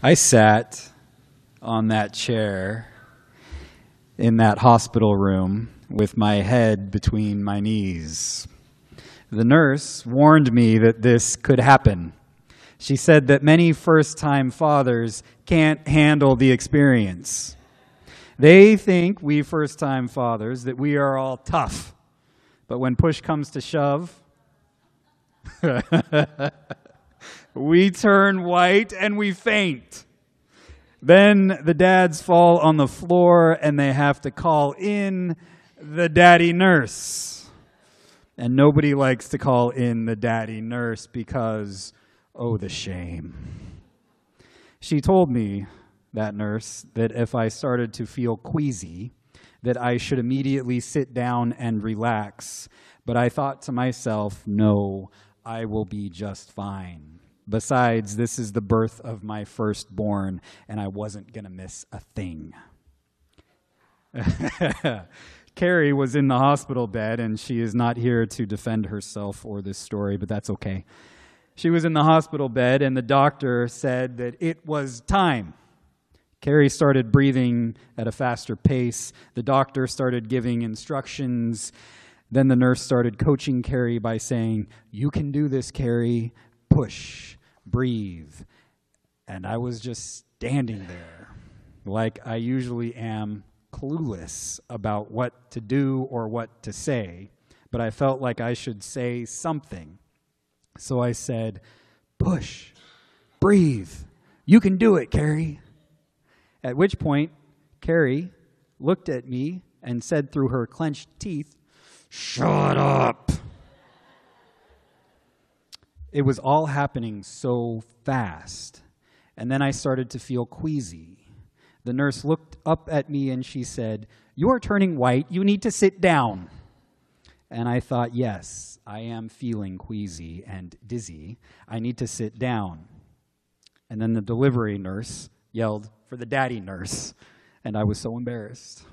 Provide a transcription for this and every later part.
I sat on that chair in that hospital room with my head between my knees. The nurse warned me that this could happen. She said that many first-time fathers can't handle the experience. They think, we first-time fathers, that we are all tough. But when push comes to shove, we turn white and we faint. Then the dads fall on the floor and they have to call in the daddy nurse. And nobody likes to call in the daddy nurse because, oh, the shame. She told me, that nurse, that if I started to feel queasy, that I should immediately sit down and relax. But I thought to myself, no, I will be just fine. Besides, this is the birth of my firstborn, and I wasn't going to miss a thing. Carrie was in the hospital bed, and she is not here to defend herself or this story, but that's okay. She was in the hospital bed, and the doctor said that it was time. Carrie started breathing at a faster pace. The doctor started giving instructions. Then the nurse started coaching Carrie by saying, "You can do this, Carrie. Push, breathe." And I was just standing there like I usually am, clueless about what to do or what to say. But I felt like I should say something. So I said, "Push, breathe. You can do it, Carrie." At which point, Carrie looked at me and said through her clenched teeth, "Shut up." It was all happening so fast. And then I started to feel queasy. The nurse looked up at me and she said, "You are turning white. You need to sit down." And I thought, yes, I am feeling queasy and dizzy. I need to sit down. And then the delivery nurse yelled for the daddy nurse, and I was so embarrassed.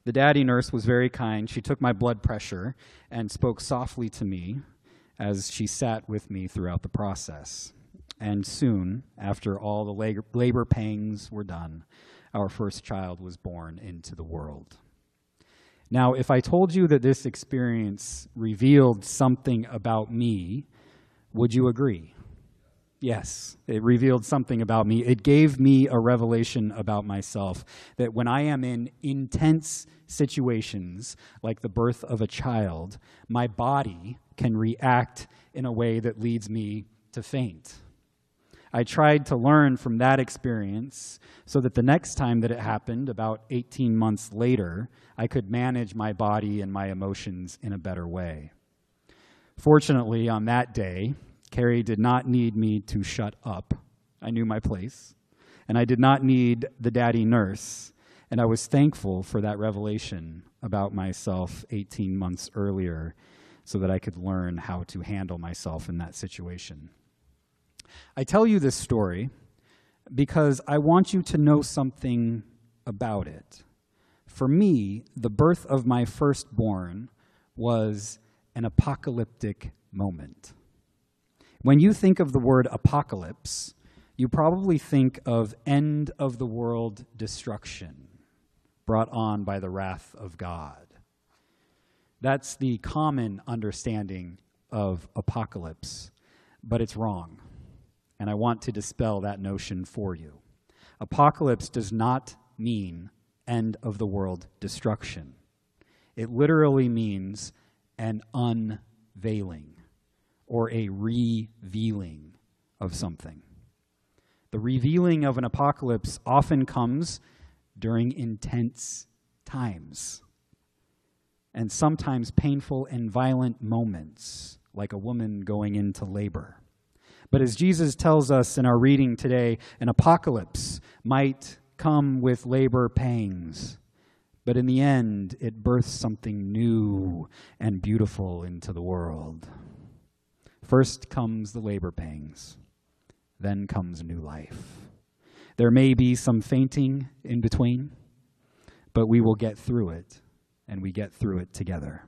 The daddy nurse was very kind. She took my blood pressure and spoke softly to me as she sat with me throughout the process. And soon, after all the labor pangs were done, our first child was born into the world. Now, if I told you that this experience revealed something about me, would you agree? Yes, it revealed something about me. It gave me a revelation about myself, that when I am in intense situations, like the birth of a child, my body can react in a way that leads me to faint. I tried to learn from that experience so that the next time that it happened, about 18 months later, I could manage my body and my emotions in a better way. Fortunately, on that day, Carrie did not need me to shut up. I knew my place. And I did not need the daddy nurse. And I was thankful for that revelation about myself 18 months earlier so that I could learn how to handle myself in that situation. I tell you this story because I want you to know something about it. For me, the birth of my firstborn was an apocalyptic moment. When you think of the word apocalypse, you probably think of end of the world destruction brought on by the wrath of God. That's the common understanding of apocalypse, but it's wrong. And I want to dispel that notion for you. Apocalypse does not mean end of the world destruction. It literally means an unveiling, or a revealing of something. The revealing of an apocalypse often comes during intense times, and sometimes painful and violent moments, like a woman going into labor. But as Jesus tells us in our reading today, an apocalypse might come with labor pangs, but in the end, it births something new and beautiful into the world. First comes the labor pangs, then comes new life. There may be some fainting in between, but we will get through it, and we get through it together.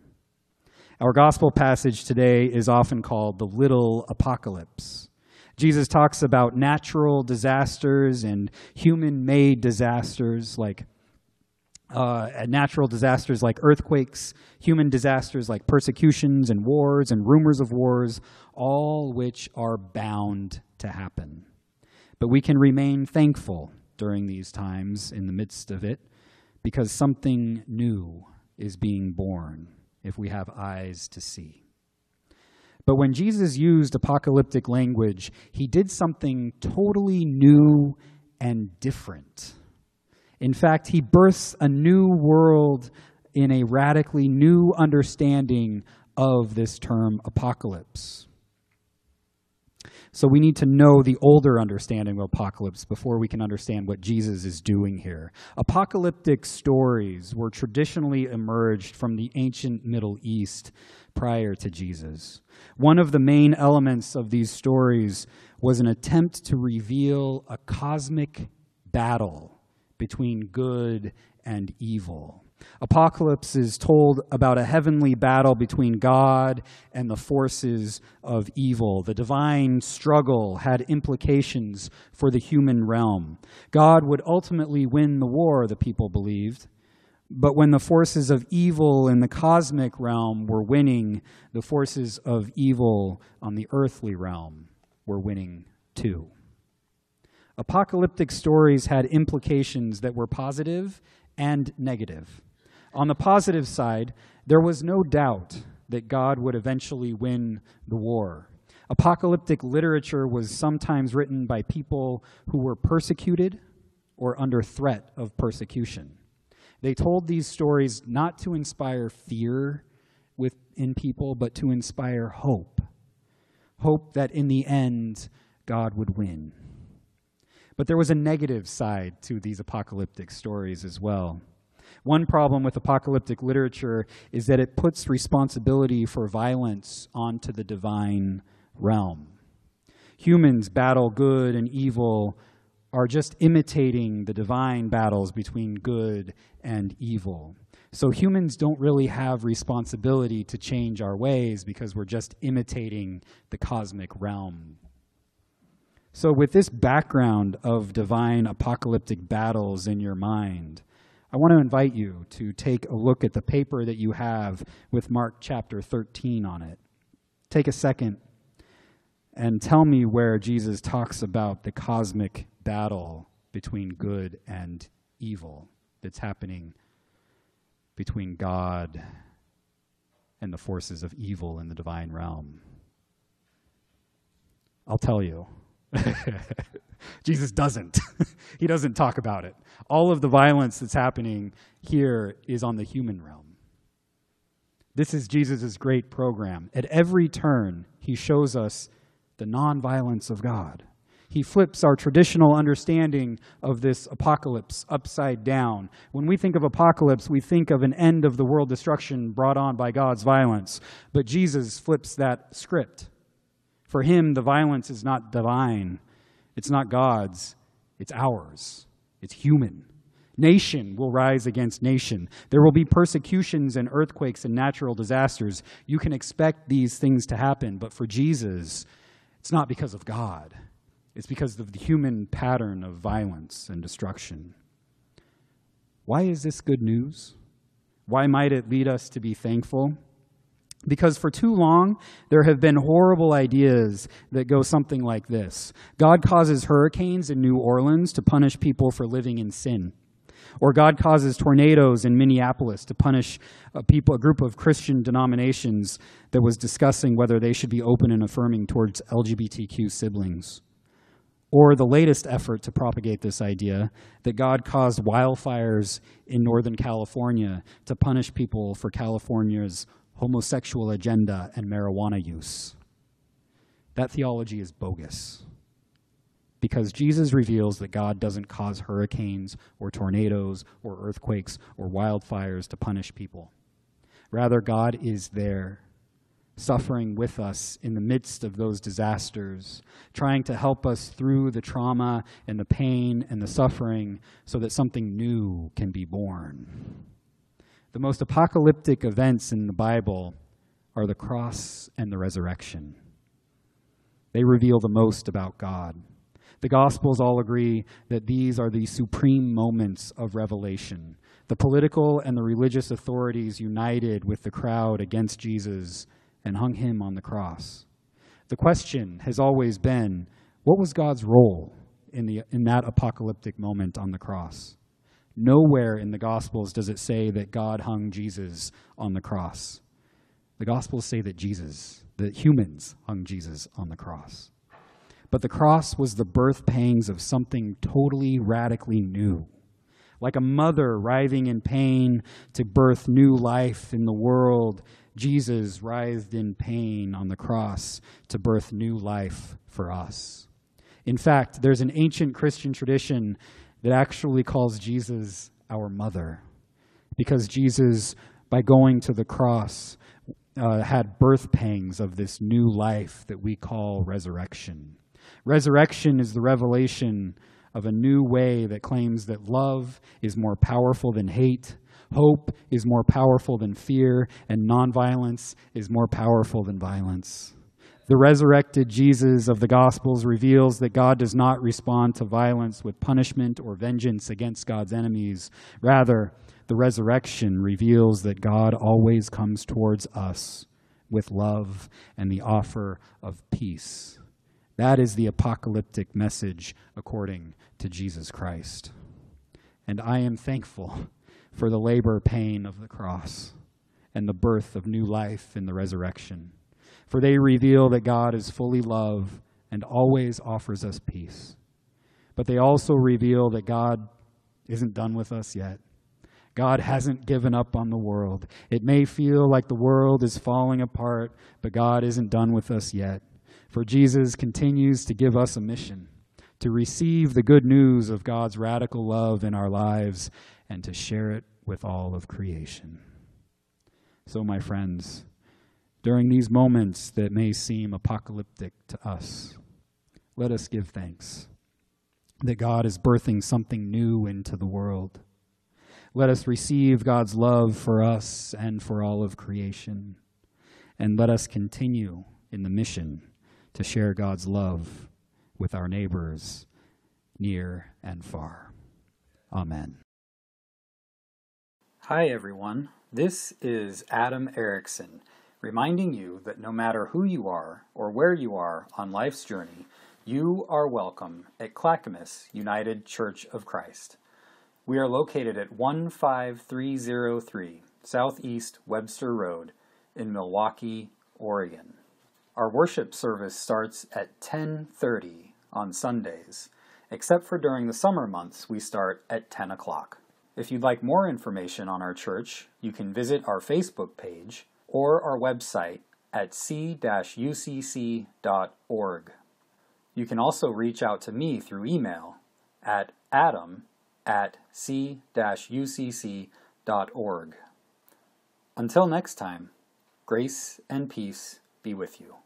Our gospel passage today is often called the little apocalypse. Jesus talks about natural disasters and human-made disasters like earthquakes, human disasters like persecutions and wars and rumors of wars, all which are bound to happen. But we can remain thankful during these times in the midst of it because something new is being born if we have eyes to see. But when Jesus used apocalyptic language, he did something totally new and different. In fact, he births a new world in a radically new understanding of this term apocalypse. So we need to know the older understanding of apocalypse before we can understand what Jesus is doing here. Apocalyptic stories were traditionally emerged from the ancient Middle East prior to Jesus. One of the main elements of these stories was an attempt to reveal a cosmic battle between good and evil. Apocalypse is told about a heavenly battle between God and the forces of evil. The divine struggle had implications for the human realm. God would ultimately win the war, the people believed. But when the forces of evil in the cosmic realm were winning, the forces of evil on the earthly realm were winning too. Apocalyptic stories had implications that were positive and negative. On the positive side, there was no doubt that God would eventually win the war. Apocalyptic literature was sometimes written by people who were persecuted or under threat of persecution. They told these stories not to inspire fear in people, but to inspire hope. Hope that in the end, God would win. But there was a negative side to these apocalyptic stories as well. One problem with apocalyptic literature is that it puts responsibility for violence onto the divine realm. Humans battle good and evil are just imitating the divine battles between good and evil. So humans don't really have responsibility to change our ways because we're just imitating the cosmic realm. So with this background of divine apocalyptic battles in your mind, I want to invite you to take a look at the paper that you have with Mark chapter 13 on it. Take a second and tell me where Jesus talks about the cosmic battle between good and evil that's happening between God and the forces of evil in the divine realm. I'll tell you. Jesus doesn't. He doesn't talk about it. All of the violence that's happening here is on the human realm. This is Jesus' great program. At every turn, he shows us the nonviolence of God. He flips our traditional understanding of this apocalypse upside down. When we think of apocalypse, we think of an end of the world destruction brought on by God's violence. But Jesus flips that script. For him, the violence is not divine. It's not God's. It's ours. It's human. Nation will rise against nation. There will be persecutions and earthquakes and natural disasters. You can expect these things to happen. But for Jesus, it's not because of God. It's because of the human pattern of violence and destruction. Why is this good news? Why might it lead us to be thankful? Because for too long, there have been horrible ideas that go something like this. God causes hurricanes in New Orleans to punish people for living in sin. Or God causes tornadoes in Minneapolis to punish a group of Christian denominations that was discussing whether they should be open and affirming towards LGBTQ siblings. Or the latest effort to propagate this idea that God caused wildfires in Northern California to punish people for California's homosexual agenda and marijuana use. That theology is bogus. Because Jesus reveals that God doesn't cause hurricanes or tornadoes or earthquakes or wildfires to punish people. Rather, God is there, suffering with us in the midst of those disasters, trying to help us through the trauma and the pain and the suffering so that something new can be born. The most apocalyptic events in the Bible are the cross and the resurrection. They reveal the most about God. The Gospels all agree that these are the supreme moments of revelation. The political and the religious authorities united with the crowd against Jesus and hung him on the cross. The question has always been, what was God's role in that apocalyptic moment on the cross? Nowhere in the Gospels does it say that God hung Jesus on the cross. The Gospels say that humans hung Jesus on the cross. But the cross was the birth pangs of something totally, radically new. Like a mother writhing in pain to birth new life in the world, Jesus writhed in pain on the cross to birth new life for us. In fact, there's an ancient Christian tradition that actually calls Jesus our mother, because Jesus, by going to the cross, had birth pangs of this new life that we call resurrection. Resurrection is the revelation of a new way that claims that love is more powerful than hate, hope is more powerful than fear, and nonviolence is more powerful than violence. The resurrected Jesus of the Gospels reveals that God does not respond to violence with punishment or vengeance against God's enemies. Rather, the resurrection reveals that God always comes towards us with love and the offer of peace. That is the apocalyptic message according to Jesus Christ. And I am thankful for the labor pain of the cross and the birth of new life in the resurrection. For they reveal that God is fully love and always offers us peace. But they also reveal that God isn't done with us yet. God hasn't given up on the world. It may feel like the world is falling apart, but God isn't done with us yet. For Jesus continues to give us a mission, to receive the good news of God's radical love in our lives and to share it with all of creation. So, my friends, during these moments that may seem apocalyptic to us, let us give thanks that God is birthing something new into the world. Let us receive God's love for us and for all of creation. And let us continue in the mission to share God's love with our neighbors near and far. Amen. Hi, everyone. This is Adam Erickson, reminding you that no matter who you are or where you are on life's journey, you are welcome at Clackamas United Church of Christ. We are located at 15303 Southeast Webster Road in Milwaukie, Oregon. Our worship service starts at 10:30 on Sundays, except for during the summer months we start at 10 o'clock. If you'd like more information on our church, you can visit our Facebook page or our website at c-ucc.org. You can also reach out to me through email at adam@c-ucc.org. Until next time, grace and peace be with you.